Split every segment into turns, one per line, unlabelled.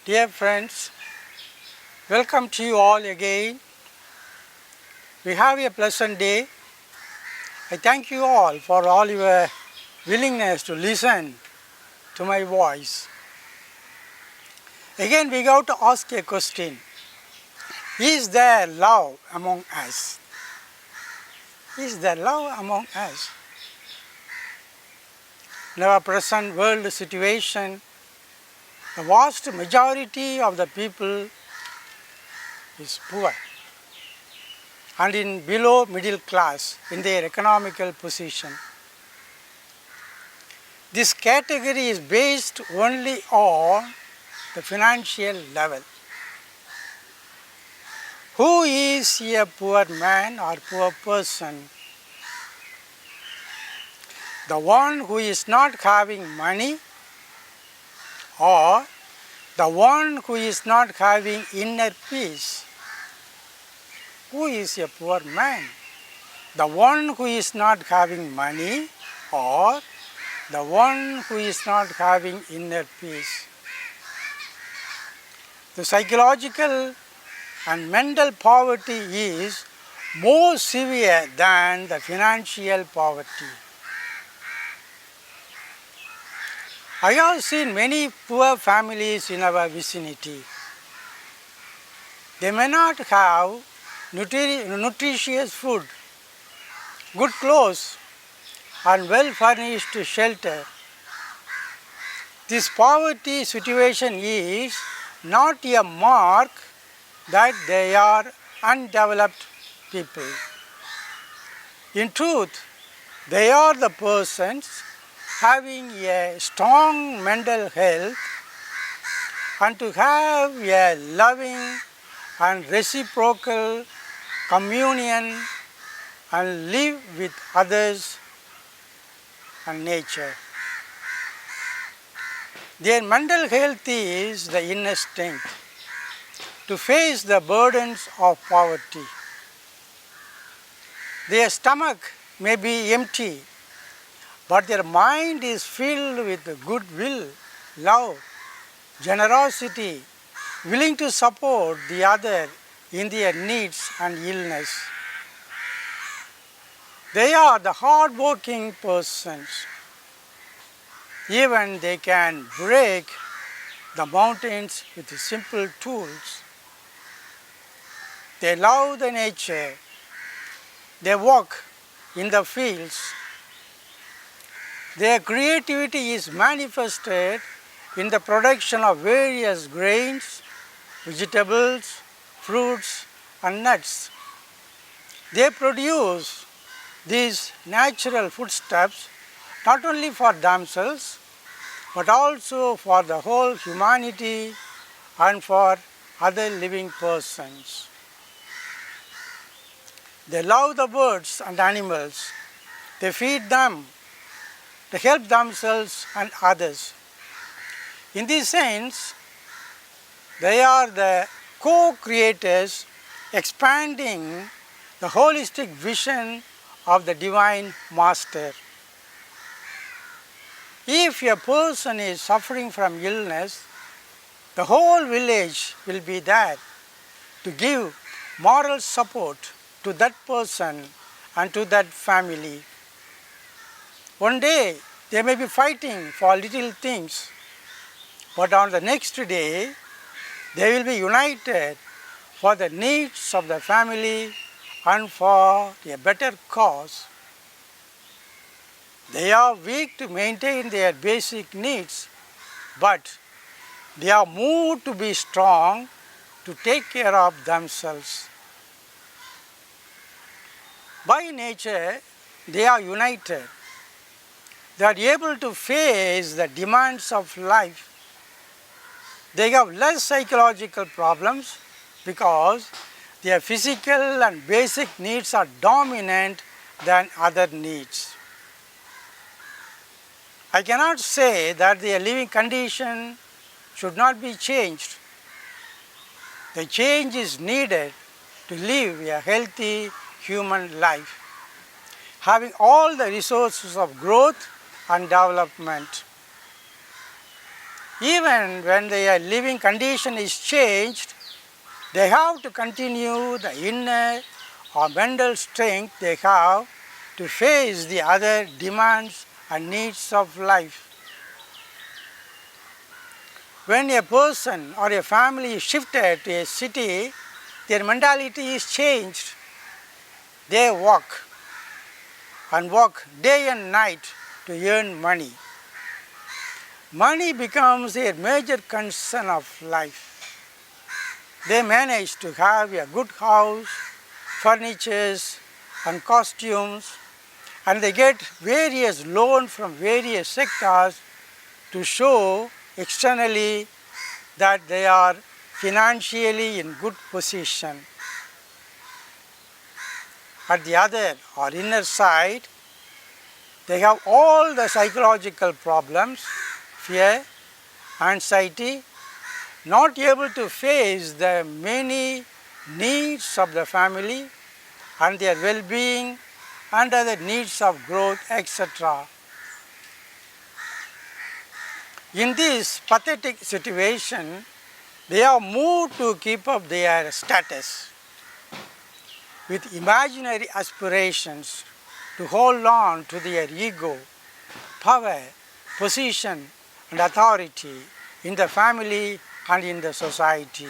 Dear friends, welcome to you all again. We have a pleasant day. I thank you all for all your willingness to listen to my voice. Again, we got to ask a question. Is there love among us? Is there love among us? In our present world situation, the vast majority of the people is poor and in below middle class in their economical position. This category is based only on the financial level. Who is a poor man or poor person? The one who is not having money, or the one who is not having inner peace? Who is a poor man? The one who is not having money, or the one who is not having inner peace? The psychological and mental poverty is more severe than the financial poverty. I have seen many poor families in our vicinity. They may not have nutritious food, good clothes, and well-furnished shelter. This poverty situation is not a mark that they are undeveloped people. In truth, they are the persons having a strong mental health and to have a loving and reciprocal communion and live with others and nature. Their mental health is the inner strength to face the burdens of poverty. Their stomach may be empty, but their mind is filled with goodwill, love, generosity, willing to support the other in their needs and illness. They are the hard-working persons. Even they can break the mountains with simple tools. They love the nature. They work in the fields. Their creativity is manifested in the production of various grains, vegetables, fruits, and nuts. They produce these natural foodstuffs not only for themselves, but also for the whole humanity and for other living persons. They love the birds and animals. They feed them. They help themselves and others. In this sense, they are the co-creators expanding the holistic vision of the Divine Master. If a person is suffering from illness, the whole village will be there to give moral support to that person and to that family. One day they may be fighting for little things, but on the next day they will be united for the needs of the family and for a better cause. They are weak to maintain their basic needs, but they are moved to be strong to take care of themselves. By nature, they are united. They are able to face the demands of life. They have less psychological problems because their physical and basic needs are dominant than other needs. I cannot say that their living condition should not be changed. The change is needed to live a healthy human life, having all the resources of growth and development. Even when their living condition is changed, they have to continue the inner or mental strength they have to face the other demands and needs of life. When a person or a family is shifted to a city, their mentality is changed. They work day and night to earn money. Money becomes a major concern of life. They manage to have a good house, furniture and costumes, and they get various loans from various sectors to show externally that they are financially in good position. At the other or inner side, they have all the psychological problems, fear, anxiety, not able to face the many needs of the family and their well-being and other needs of growth, etc. In this pathetic situation, they have moved to keep up their status with imaginary aspirations to hold on to their ego, power, position and authority in the family and in the society.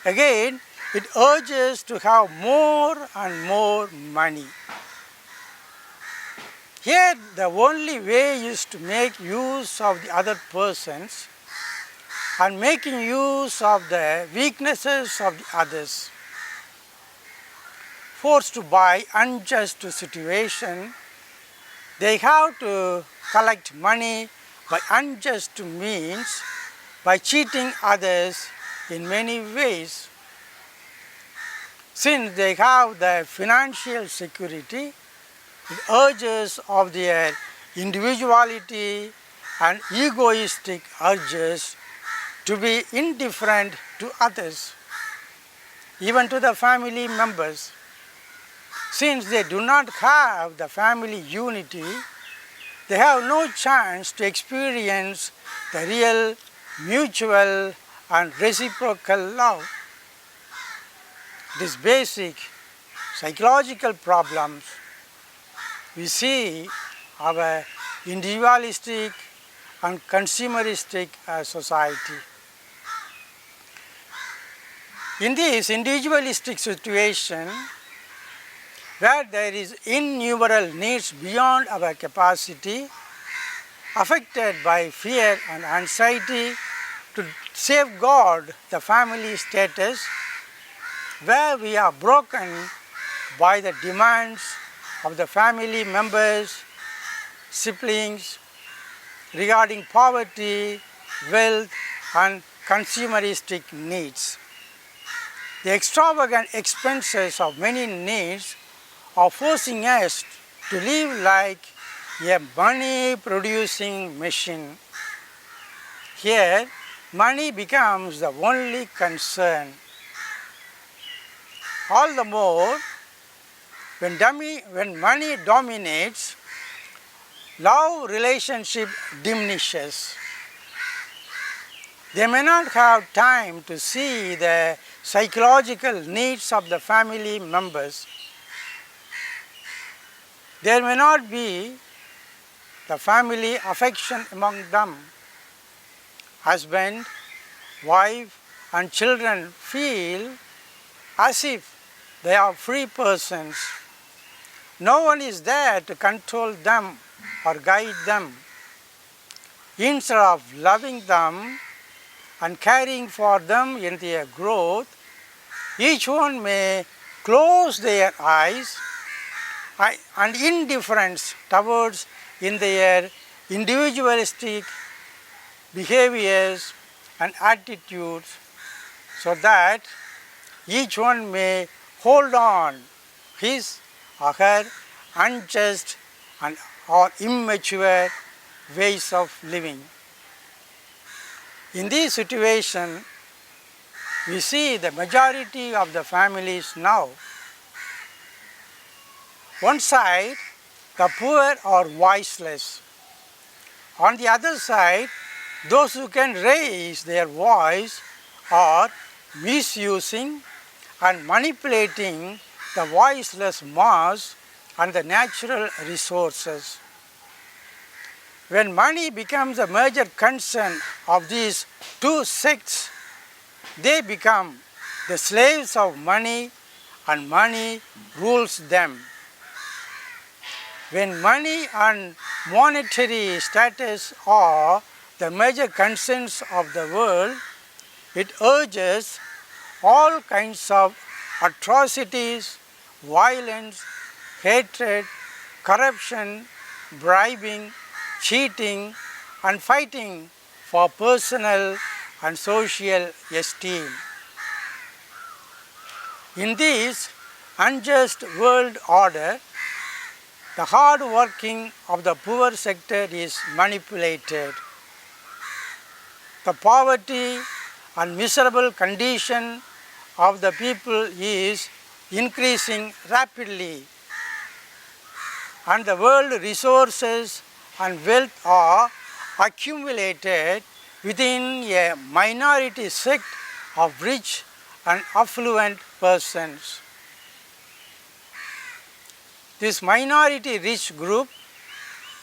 Again, it urges to have more and more money. Here, the only way is to make use of the other persons and making use of the weaknesses of the others. Forced by unjust situation, they have to collect money by unjust means, by cheating others in many ways. Since they have the financial security, it urges of their individuality and egoistic urges to be indifferent to others, even to the family members. Since they do not have the family unity, they have no chance to experience the real mutual and reciprocal love. These basic psychological problems we see our individualistic and consumeristic society. In this individualistic situation, where there is innumerable needs beyond our capacity, affected by fear and anxiety, to safeguard the family status, where we are broken by the demands of the family members, siblings, regarding poverty, wealth and consumeristic needs. The extravagant expenses of many needs are forcing us to live like a money-producing machine. Here, money becomes the only concern. All the more, when money dominates, love relationship diminishes. They may not have time to see the psychological needs of the family members. There may not be the family affection among them. Husband, wife and children feel as if they are free persons. No one is there to control them or guide them. Instead of loving them and caring for them in their growth, each one may close their eyes and indifference towards in their individualistic behaviors and attitudes, so that each one may hold on his or her unjust and or immature ways of living. In this situation, we see the majority of the families now. One side, the poor are voiceless. On the other side, those who can raise their voice are misusing and manipulating the voiceless mass and the natural resources. When money becomes a major concern of these two sects, they become the slaves of money and money rules them. When money and monetary status are the major concerns of the world, it urges all kinds of atrocities, violence, hatred, corruption, bribing, cheating, and fighting for personal and social esteem. In this unjust world order, the hard working of the poor sector is manipulated. The poverty and miserable condition of the people is increasing rapidly, and the world resources and wealth are accumulated within a minority sect of rich and affluent persons. This minority rich group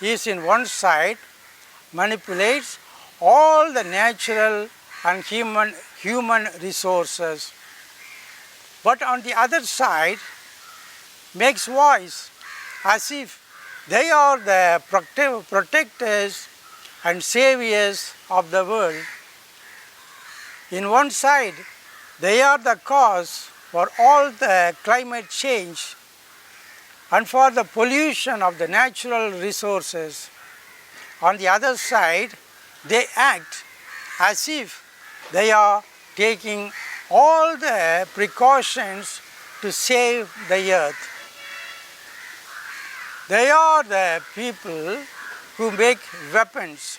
is in one side, manipulates all the natural and human resources, but on the other side makes voice as if they are the protectors and saviors of the world. In one side, they are the cause for all the climate change and for the pollution of the natural resources. On the other side, they act as if they are taking all the precautions to save the earth. They are the people who make weapons,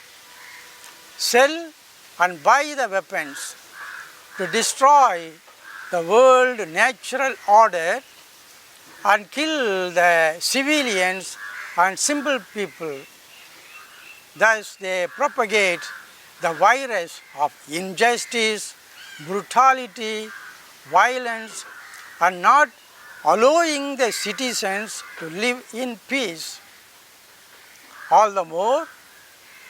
sell and buy the weapons to destroy the world natural order and kill the civilians and simple people. Thus they propagate the virus of injustice, brutality, violence, and not allowing the citizens to live in peace. All the more,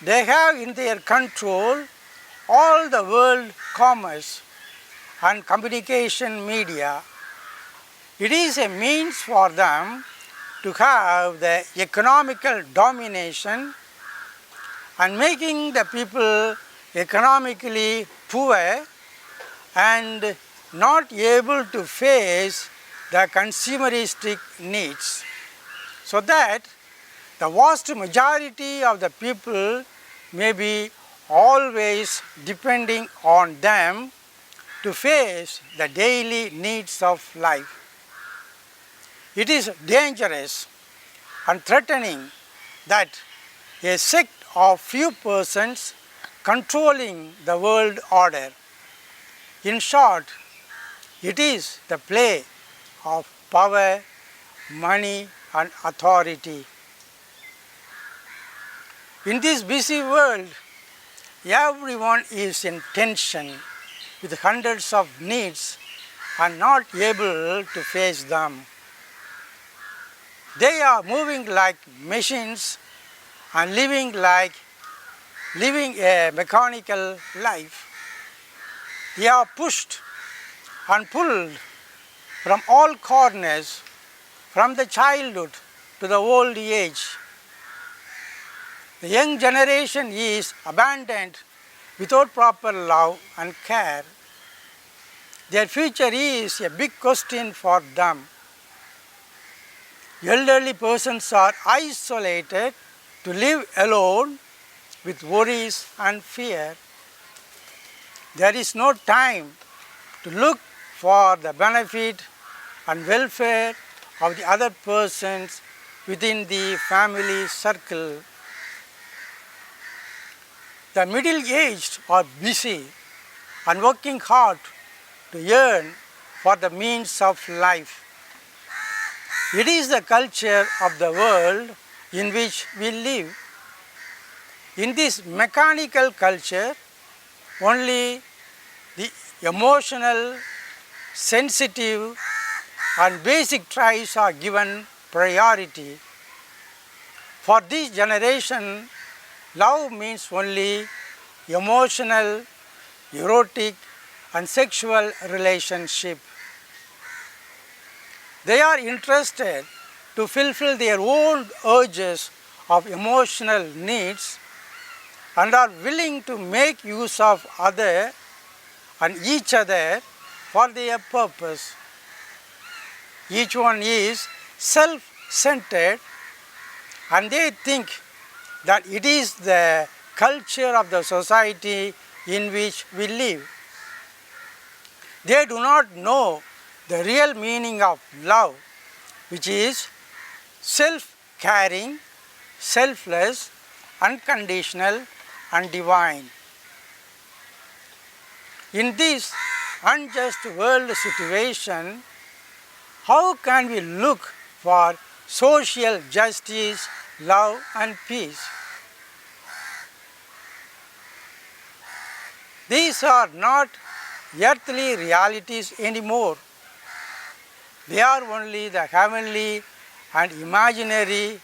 they have in their control all the world commerce and communication media. It is a means for them to have the economical domination and making the people economically poor and not able to face the consumeristic needs, so that the vast majority of the people may be always depending on them to face the daily needs of life. It is dangerous and threatening that a sect of few persons controlling the world order. In short, it is the play of power, money, and authority. In this busy world, everyone is in tension with hundreds of needs and not able to face them. They are moving like machines and living a mechanical life. They are pushed and pulled from all corners, from the childhood to the old age. The young generation is abandoned without proper love and care. Their future is a big question for them. Elderly persons are isolated to live alone with worries and fear. There is no time to look for the benefit and welfare of the other persons within the family circle. The middle-aged are busy and working hard to earn for the means of life. It is the culture of the world in which we live. In this mechanical culture, only the emotional, sensitive and basic traits are given priority. For this generation, love means only emotional, erotic and sexual relationship. They are interested to fulfill their own urges of emotional needs and are willing to make use of other and each other for their purpose. Each one is self-centered and they think that it is the culture of the society in which we live. They do not know the real meaning of love, which is self-caring, selfless, unconditional and divine. In this unjust world situation, how can we look for social justice, love and peace? These are not earthly realities anymore. They are only the heavenly and imaginary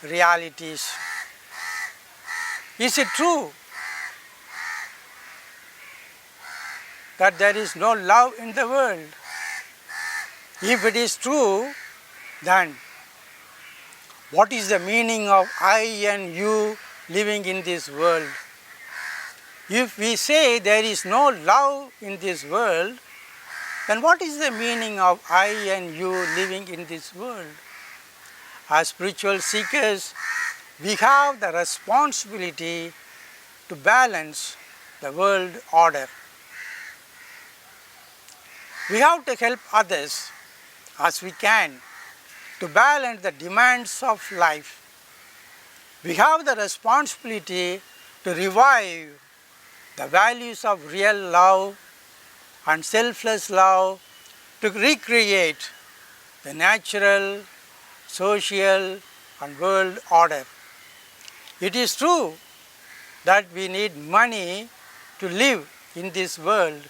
realities. Is it true that there is no love in the world? If it is true, then what is the meaning of I and you living in this world? If we say there is no love in this world, then what is the meaning of I and you living in this world? As spiritual seekers, we have the responsibility to balance the world order. We have to help others as we can to balance the demands of life. We have the responsibility to revive the values of real love and selfless love, to recreate the natural, social and world order. It is true that we need money to live in this world.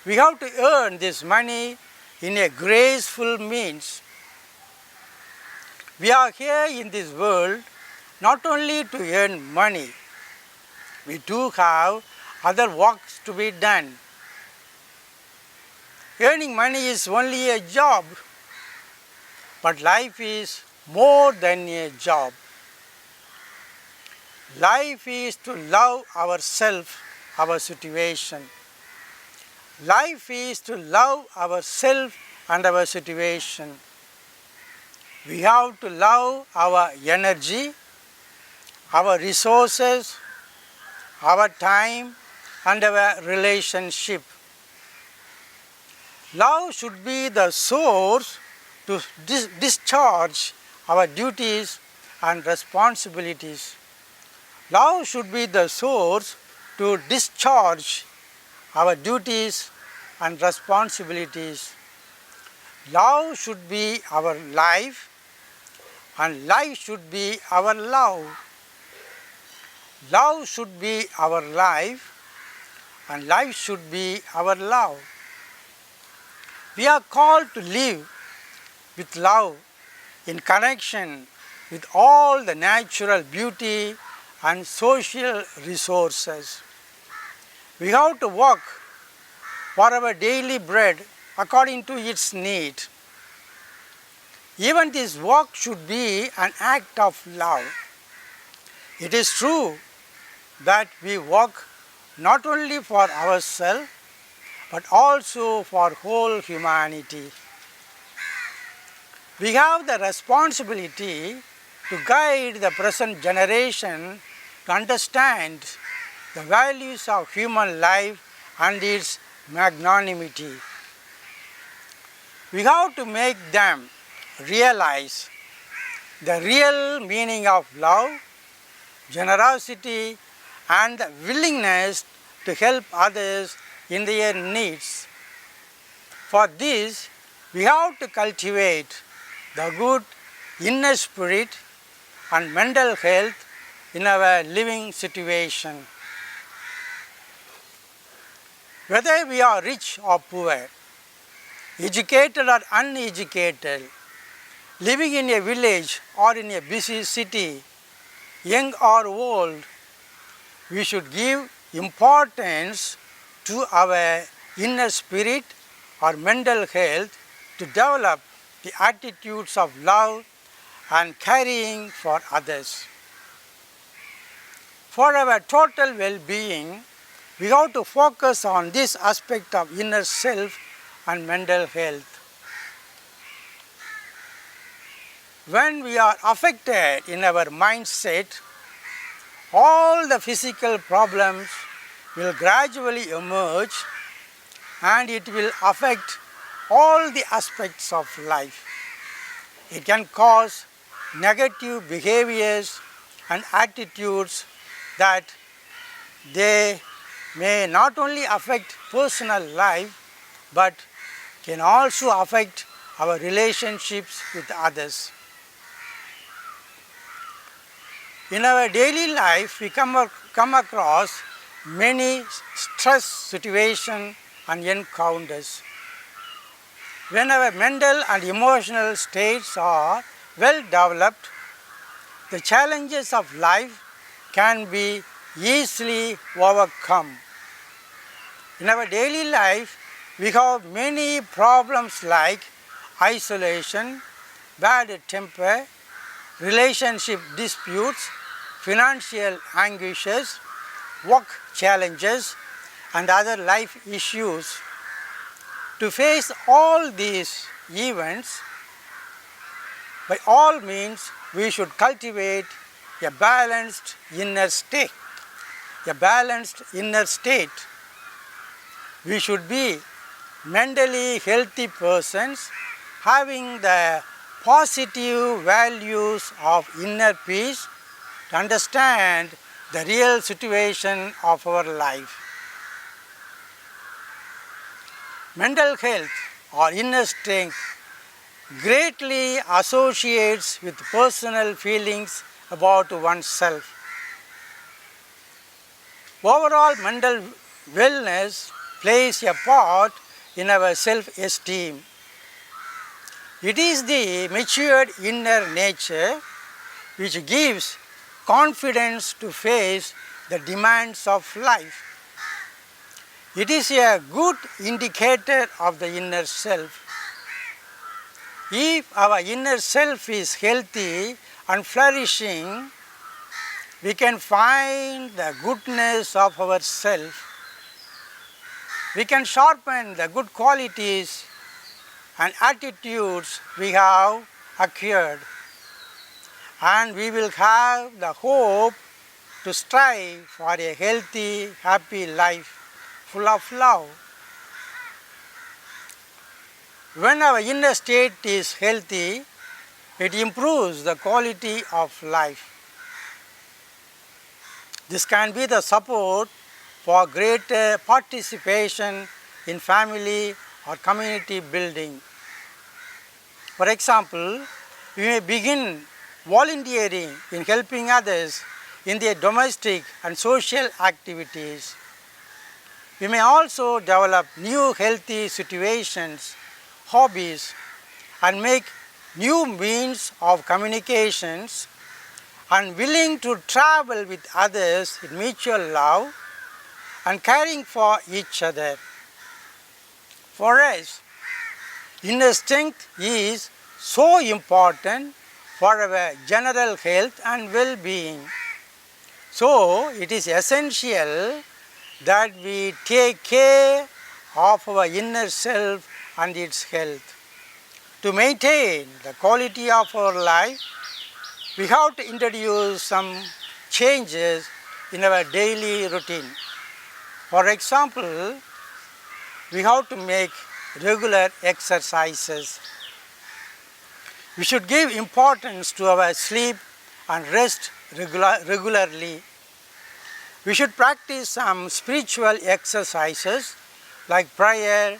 We have to earn this money in a graceful means. We are here in this world not only to earn money, we do have other works to be done. Earning money is only a job, but life is more than a job. Life is to love ourselves, our situation. Life is to love ourselves and our situation. We have to love our energy, our resources, our time and our relationship. Love should be the source to discharge our duties and responsibilities. Love should be the source to discharge our duties and responsibilities. Love should be our life and life should be our love. Love should be our life and life should be our love. We are called to live with love in connection with all the natural beauty and social resources. We have to work for our daily bread according to its need. Even this work should be an act of love. It is true that we work not only for ourselves but also for whole humanity. We have the responsibility to guide the present generation to understand the values of human life and its magnanimity. We have to make them realize the real meaning of love, generosity and the willingness to help others in their needs. For this, we have to cultivate the good inner spirit and mental health in our living situation. Whether we are rich or poor, educated or uneducated, living in a village or in a busy city, young or old, we should give importance to our inner spirit or mental health to develop the attitudes of love and caring for others. For our total well-being, we have to focus on this aspect of inner self and mental health. When we are affected in our mindset, all the physical problems will gradually emerge and it will affect all the aspects of life. It can cause negative behaviors and attitudes that they may not only affect personal life but can also affect our relationships with others. In our daily life, we come across many stress situations and encounters. When our mental and emotional states are well developed, the challenges of life can be easily overcome. In our daily life, we have many problems like isolation, bad temper, relationship disputes, financial anguishes, work challenges, and other life issues. To face all these events, by all means, we should cultivate a balanced inner state. A balanced inner state. We should be mentally healthy persons having the positive values of inner peace to understand the real situation of our life. Mental health or inner strength greatly associates with personal feelings about oneself. Overall mental wellness plays a part in our self-esteem. It is the matured inner nature which gives confidence to face the demands of life. It is a good indicator of the inner self. If our inner self is healthy and flourishing, we can find the goodness of ourself. We can sharpen the good qualities and attitudes we have acquired, and we will have the hope to strive for a healthy, happy life full of love. When our inner state is healthy, it improves the quality of life. This can be the support for greater participation in family or community building. For example, we may begin volunteering in helping others in their domestic and social activities. We may also develop new healthy situations, hobbies, and make new means of communications, and willing to travel with others in mutual love and caring for each other. For us, inner strength is so important for our general health and well-being. So, it is essential that we take care of our inner self and its health. To maintain the quality of our life, we have to introduce some changes in our daily routine. For example, we have to make regular exercises. We should give importance to our sleep and rest regularly. We should practice some spiritual exercises like prayer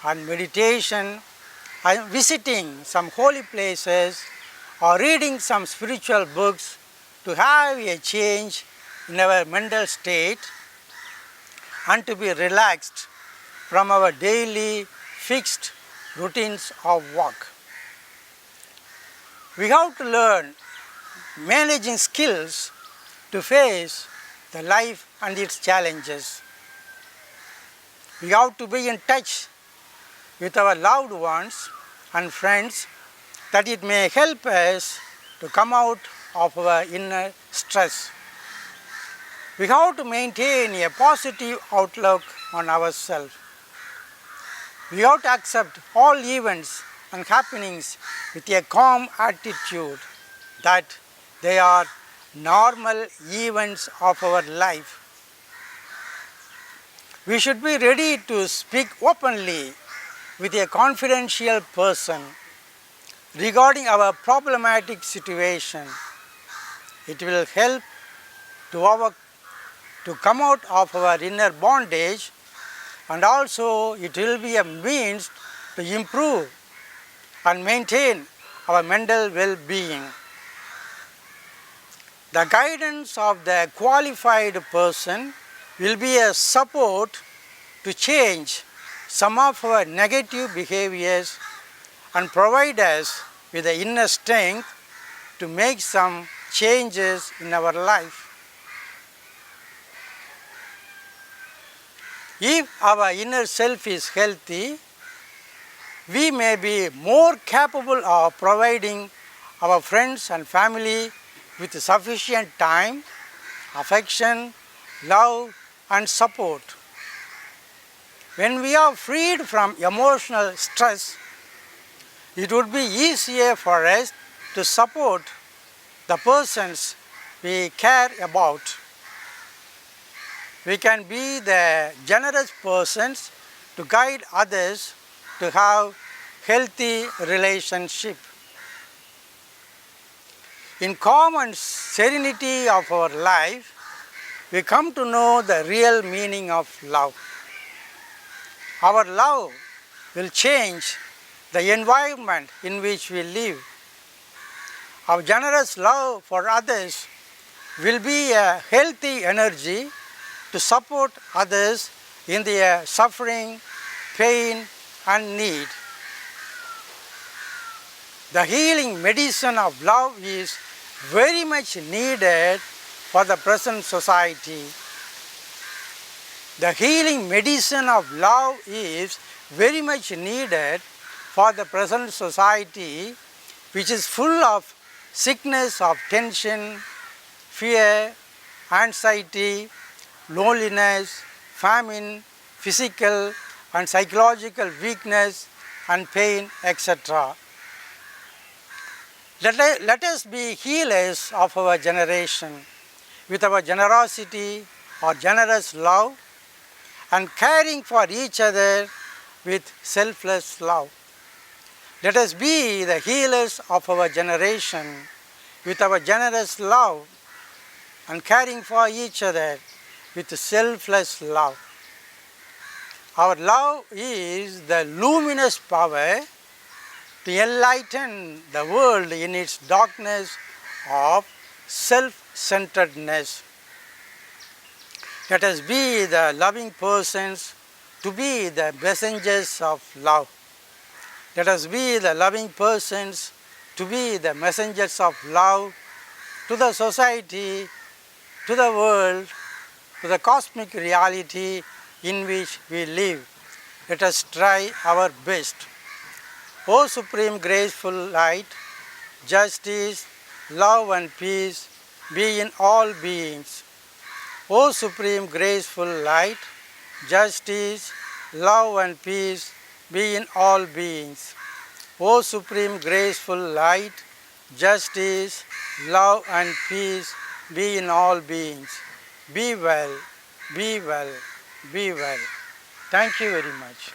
and meditation, visiting some holy places, or reading some spiritual books to to have a change in our mental state and to be relaxed from our daily fixed routines of work. We have to learn managing skills to face the life and its challenges. We have to be in touch with our loved ones and friends that it may help us to come out of our inner stress. We have to maintain a positive outlook on ourselves. We have to accept all events and happenings with a calm attitude that they are normal events of our life. We should be ready to speak openly with a confidential person regarding our problematic situation. It will help to come out of our inner bondage, and also it will be a means to improve and maintain our mental well-being. The guidance of the qualified person will be a support to change some of our negative behaviors and provide us with the inner strength to make some changes in our life. If our inner self is healthy, we may be more capable of providing our friends and family with sufficient time, affection, love and support. When we are freed from emotional stress, it would be easier for us to support the persons we care about. We can be the generous persons to guide others to have healthy relationship. In calm and serenity of our life, we come to know the real meaning of love. Our love will change the environment in which we live. Our generous love for others will be a healthy energy to support others in their suffering, pain and need. The healing medicine of love is very much needed for the present society. The healing medicine of love is very much needed for the present society, which is full of sickness of tension, fear, anxiety, loneliness, famine, physical and psychological weakness and pain, etc. Let us be healers of our generation with our generosity or generous love and caring for each other with selfless love. Let us be the healers of our generation with our generous love and caring for each other with selfless love. Our love is the luminous power to enlighten the world in its darkness of self-centeredness. Let us be the loving persons to be the messengers of love. Let us be the loving persons to be the messengers of love to the society, to the world, to the cosmic reality in which we live. Let us try our best. O Supreme Graceful Light, justice, love and peace be in all beings. O Supreme Graceful Light, justice, love and peace be in all beings. O Supreme Graceful Light, justice, love and peace be in all beings. Be well, be well, be well. Thank you very much.